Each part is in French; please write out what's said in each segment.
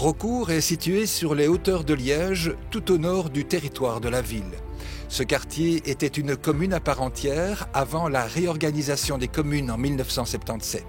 Raucourt est situé sur les hauteurs de Liège, tout au nord du territoire de la ville. Ce quartier était une commune à part entière avant la réorganisation des communes en 1977.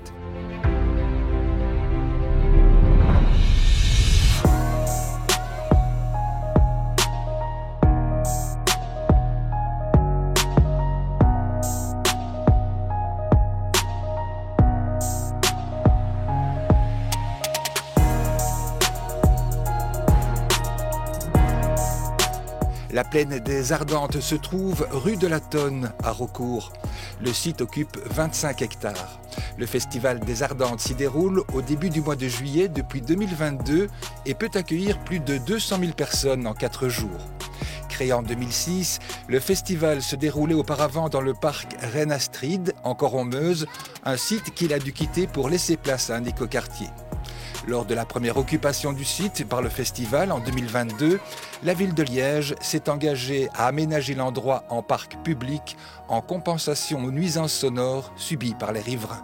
La plaine des Ardentes se trouve rue de la Tonne à Raucourt. Le site occupe 25 hectares. Le festival des Ardentes s'y déroule au début du mois de juillet depuis 2022 et peut accueillir plus de 200 000 personnes en 4 jours. Créé en 2006, le festival se déroulait auparavant dans le parc Reine-Astrid, en Corommeuse, un site qu'il a dû quitter pour laisser place à un écoquartier. Lors de la première occupation du site par le festival en 2022, la ville de Liège s'est engagée à aménager l'endroit en parc public en compensation aux nuisances sonores subies par les riverains.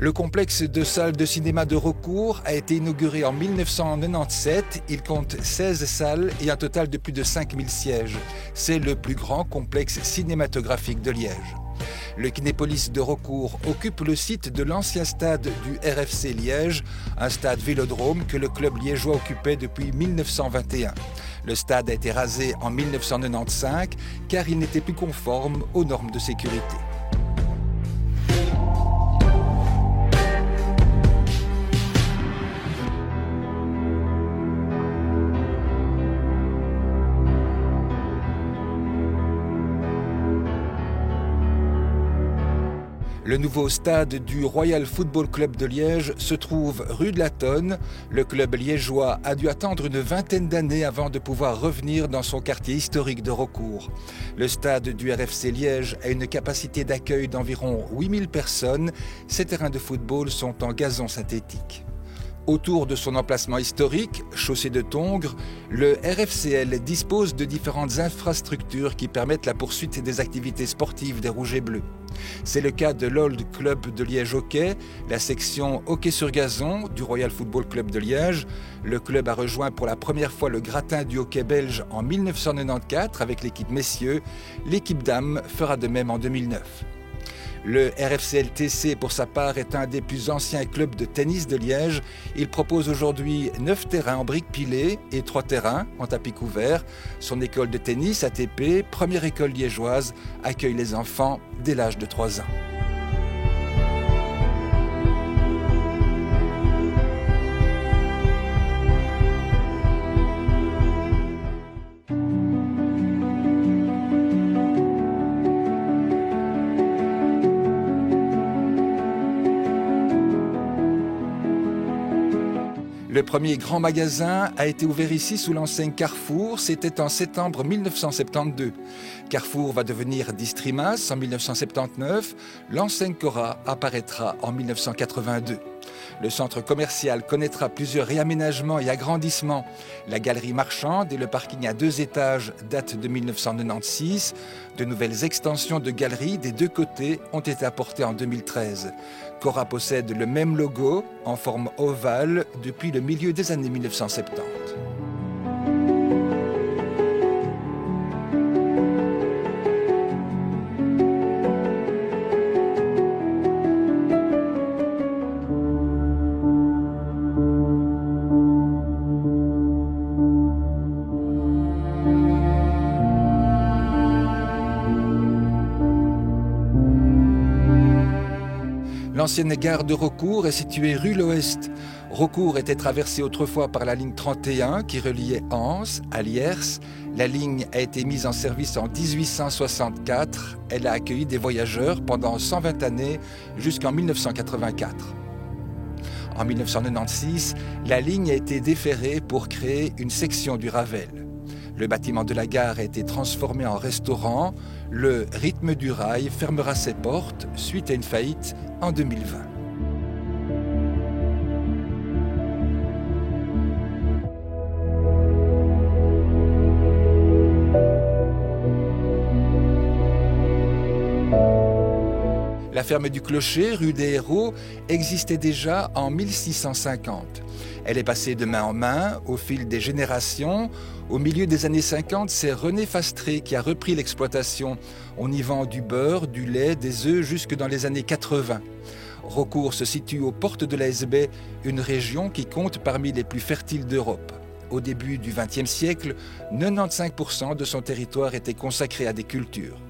Le complexe de salles de cinéma de Raucourt a été inauguré en 1997. Il compte 16 salles et un total de plus de 5000 sièges. C'est le plus grand complexe cinématographique de Liège. Le Kinépolis de Raucourt occupe le site de l'ancien stade du RFC Liège, un stade vélodrome que le club liégeois occupait depuis 1921. Le stade a été rasé en 1995 car il n'était plus conforme aux normes de sécurité. Le nouveau stade du Royal Football Club de Liège se trouve rue de la Tonne. Le club liégeois a dû attendre une vingtaine d'années avant de pouvoir revenir dans son quartier historique de Raucourt. Le stade du RFC Liège a une capacité d'accueil d'environ 8000 personnes. Ces terrains de football sont en gazon synthétique. Autour de son emplacement historique, chaussée de Tongres, le RFCL dispose de différentes infrastructures qui permettent la poursuite des activités sportives des Rouges et Bleus. C'est le cas de l'Old Club de Liège Hockey, la section hockey sur gazon du Royal Football Club de Liège. Le club a rejoint pour la première fois le gratin du hockey belge en 1994 avec l'équipe messieurs. L'équipe dames fera de même en 2009. Le RFCL-TC, pour sa part, est un des plus anciens clubs de tennis de Liège. Il propose aujourd'hui 9 terrains en briques pilées et 3 terrains en tapis couvert. Son école de tennis, ATP, première école liégeoise, accueille les enfants dès l'âge de 3 ans. Le premier grand magasin a été ouvert ici sous l'enseigne Carrefour, c'était en septembre 1972. Carrefour va devenir Distrimas en 1979, l'enseigne Cora apparaîtra en 1982. Le centre commercial connaîtra plusieurs réaménagements et agrandissements. La galerie marchande et le parking à 2 étages datent de 1996. De nouvelles extensions de galeries des 2 côtés ont été apportées en 2013. Cora possède le même logo en forme ovale depuis le milieu des années 1970. L'ancienne gare de Raucourt est située rue l'Ouest. Raucourt était traversée autrefois par la ligne 31 qui reliait Anse à Liers. La ligne a été mise en service en 1864. Elle a accueilli des voyageurs pendant 120 années jusqu'en 1984. En 1996, la ligne a été déferrée pour créer une section du Ravel. Le bâtiment de la gare a été transformé en restaurant. Le Rythme du Rail fermera ses portes suite à une faillite en 2020. La ferme du Clocher, rue des Héros, existait déjà en 1650. Elle est passée de main en main au fil des générations. Au milieu des années 50, c'est René Fastré qui a repris l'exploitation. On y vend du beurre, du lait, des œufs jusque dans les années 80. Raucourt se situe aux portes de la Hesbaye, une région qui compte parmi les plus fertiles d'Europe. Au début du XXe siècle, 95% de son territoire était consacré à des cultures.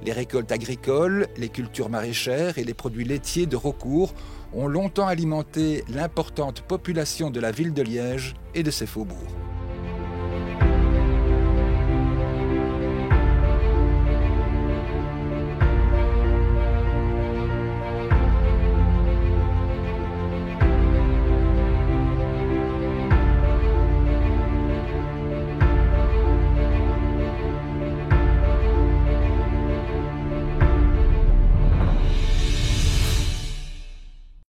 Les récoltes agricoles, les cultures maraîchères et les produits laitiers de Raucourt ont longtemps alimenté l'importante population de la ville de Liège et de ses faubourgs.